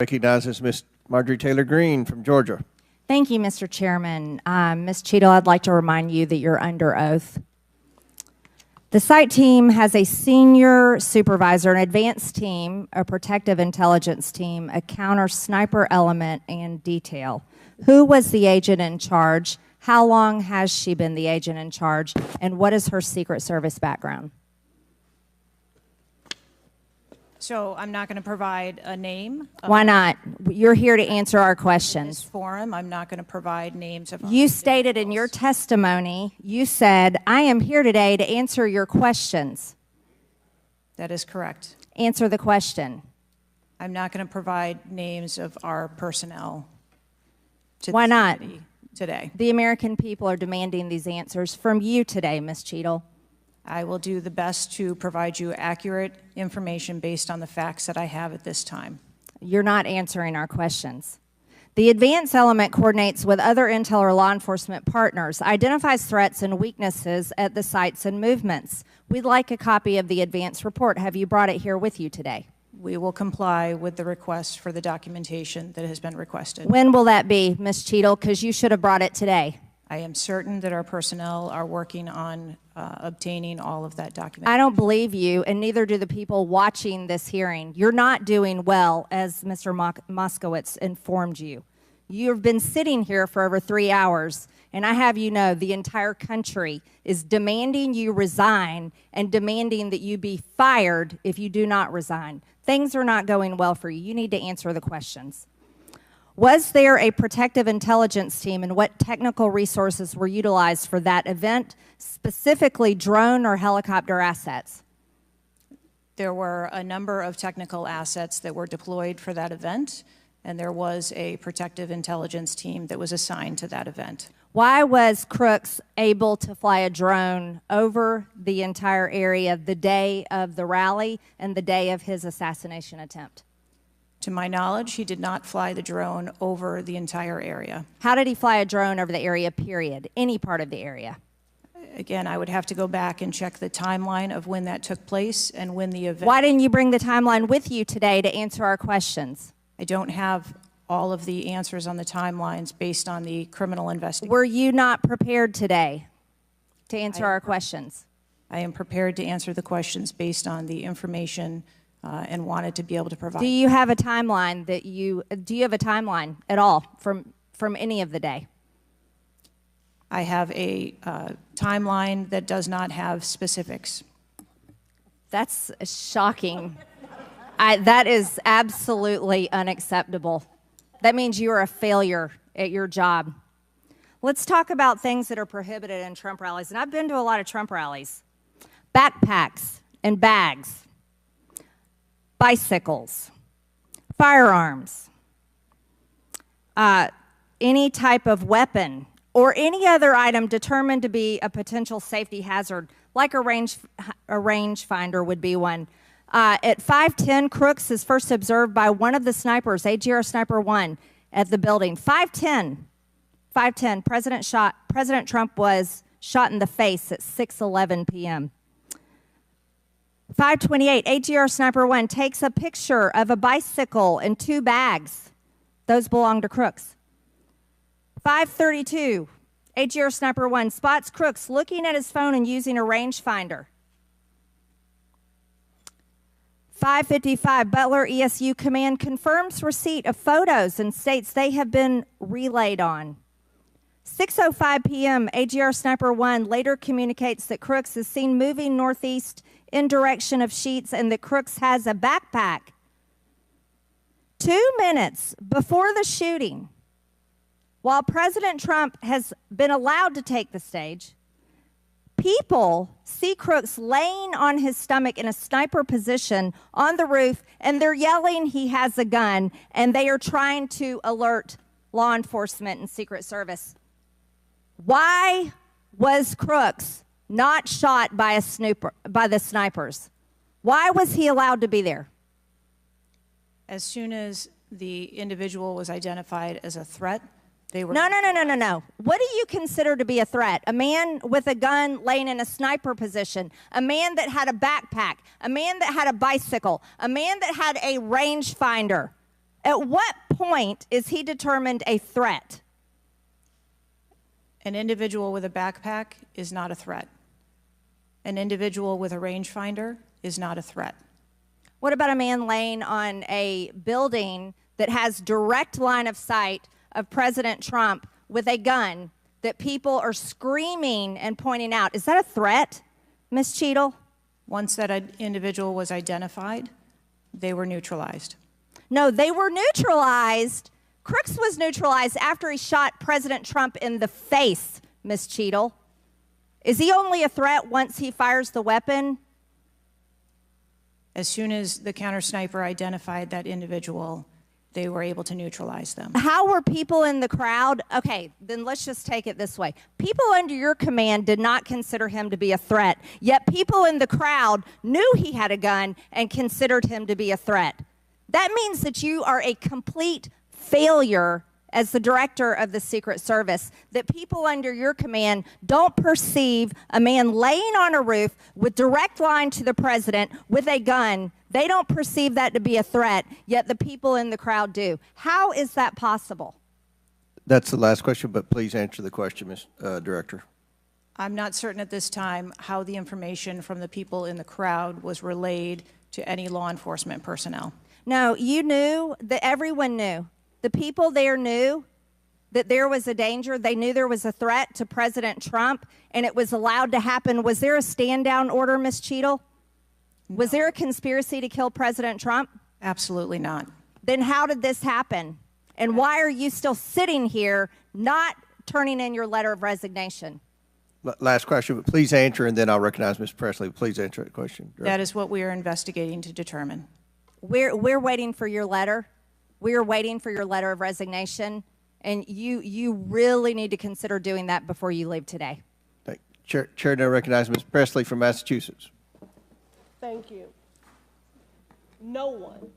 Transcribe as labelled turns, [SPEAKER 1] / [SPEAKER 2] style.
[SPEAKER 1] Recognizes Ms. Marjorie Taylor Greene from Georgia.
[SPEAKER 2] Thank you, Mr. Chairman. Ms. Cheatle, I'd like to remind you that you're under oath. The site team has a senior supervisor, an advanced team, a protective intelligence team, a counter sniper element, and detail. Who was the agent in charge? How long has she been the agent in charge? And what is her Secret Service background?
[SPEAKER 3] So I'm not going to provide a name.
[SPEAKER 2] Why not? You're here to answer our
[SPEAKER 3] In this
[SPEAKER 2] questions.
[SPEAKER 3] forum, I'm not going to provide names of.
[SPEAKER 2] You stated in your testimony, you said, I am here today to answer your questions.
[SPEAKER 3] That is correct.
[SPEAKER 2] Answer the question.
[SPEAKER 3] I'm not going to provide names of our personnel.
[SPEAKER 2] Why not?
[SPEAKER 3] Today.
[SPEAKER 2] The American people are demanding these answers from you today, Ms. Cheatle.
[SPEAKER 3] I will do the best to provide you accurate information based on the facts that I have at this time.
[SPEAKER 2] You're not answering our questions. The advance element coordinates with other intel or law enforcement partners, identifies threats and weaknesses at the sites and movements. We'd like a copy of the advance report. Have you brought it here with you today?
[SPEAKER 3] We will comply with the request for the documentation that has been requested.
[SPEAKER 2] When will that be, Ms. Cheatle? Because you should have brought it today.
[SPEAKER 3] I am certain that our personnel are working on obtaining all of that documentation.
[SPEAKER 2] I don't believe you, and neither do the people watching this hearing. You're not doing well, as Mr. Moskowitz informed you. You've been sitting here for over 3 hours, and I have you know the entire country is demanding you resign and demanding that you be fired if you do not resign. Things are not going well for you. You need to answer the questions. Was there a protective intelligence team, and what technical resources were utilized for that event, specifically drone or helicopter assets?
[SPEAKER 3] There were a number of technical assets that were deployed for that event, and there was a protective intelligence team that was assigned to that event.
[SPEAKER 2] Why was Crooks able to fly a drone over the entire area the day of the rally and the day of his assassination attempt?
[SPEAKER 3] To my knowledge, he did not fly the drone over the entire area.
[SPEAKER 2] How did he fly a drone over the area, period? Any part of the area?
[SPEAKER 3] Again, I would have to go back and check the timeline of when that took place and when the event.
[SPEAKER 2] Why didn't you bring the timeline with you today to answer our questions?
[SPEAKER 3] I don't have all of the answers on the timelines based on the criminal investigation.
[SPEAKER 2] Were you not prepared today to answer our questions?
[SPEAKER 3] I am prepared to answer the questions based on the information and wanted to be able to provide.
[SPEAKER 2] Do you have a timeline do you have a timeline at all from any of the day?
[SPEAKER 3] I have a timeline that does not have specifics.
[SPEAKER 2] That's shocking. That is absolutely unacceptable. That means you are a failure at your job. Let's talk about things that are prohibited in Trump rallies. And I've been to a lot of Trump rallies. Backpacks and bags, bicycles, firearms, any type of weapon, or any other item determined to be a potential safety hazard, like a rangefinder would be one. At 5:10, Crooks is first observed by one of the snipers, AGR Sniper 1, at the building. 5:10, President Trump was shot in the face at 6:11 p.m. 5:28, AGR Sniper 1 takes a picture of a bicycle and 2 bags. Those belong to Crooks. 5:32, AGR Sniper 1 spots Crooks looking at his phone and using a rangefinder. 5:55, Butler ESU Command confirms receipt of photos and states they have been relayed on. 6:05 p.m., AGR Sniper 1 later communicates that Crooks is seen moving northeast in direction of Sheetz and that Crooks has a backpack. 2 minutes before the shooting, while President Trump has been allowed to take the stage, people see Crooks laying on his stomach in a sniper position on the roof, and they're yelling he has a gun, and they are trying to alert law enforcement and Secret Service. Why was Crooks not shot by the snipers? Why was he allowed to be there?
[SPEAKER 3] As soon as the individual was identified as a threat, they were...
[SPEAKER 2] No. What do you consider to be a threat? A man with a gun laying in a sniper position, a man that had a backpack, a man that had a bicycle, a man that had a rangefinder. At what point is he determined a threat?
[SPEAKER 3] An individual with a backpack is not a threat. An individual with a rangefinder is not a threat.
[SPEAKER 2] What about a man laying on a building that has direct line of sight of President Trump with a gun that people are screaming and pointing out? Is that a threat, Ms. Cheatle?
[SPEAKER 3] Once that individual was identified, they were neutralized.
[SPEAKER 2] No, they were neutralized. Crooks was neutralized after he shot President Trump in the face, Ms. Cheatle. Is he only a threat once he fires the weapon?
[SPEAKER 3] As soon as the counter sniper identified that individual, they were able to neutralize them.
[SPEAKER 2] How were people in the crowd? Okay, then let's just take it this way. People under your command did not consider him to be a threat, yet people in the crowd knew he had a gun and considered him to be a threat. That means that you are a complete failure as the director of the Secret Service, that people under your command don't perceive a man laying on a roof with direct line to the president with a gun. They don't perceive that to be a threat, yet the people in the crowd do. How is that possible?
[SPEAKER 1] That's the last question, but please answer the question, Ms. Director.
[SPEAKER 3] I'm not certain at this time how the information from the people in the crowd was relayed to any law enforcement personnel.
[SPEAKER 2] No, you knew, that everyone knew. The people there knew that there was a danger. They knew there was a threat to President Trump, and it was allowed to happen. Was there a stand-down order, Ms. Cheatle? No. Was there a conspiracy to kill President Trump?
[SPEAKER 3] Absolutely not.
[SPEAKER 2] Then how did this happen? And why are you still sitting here not turning in your letter of resignation?
[SPEAKER 1] Last question, but please answer, and then I'll recognize Ms. Presley. Please answer that question. Director.
[SPEAKER 3] That is what we are investigating to determine.
[SPEAKER 2] We're waiting for your letter. We are waiting for your letter of resignation, and you really need to consider doing that before you leave today.
[SPEAKER 1] Chair now recognizes Ms. Presley from Massachusetts.
[SPEAKER 4] Thank you. No one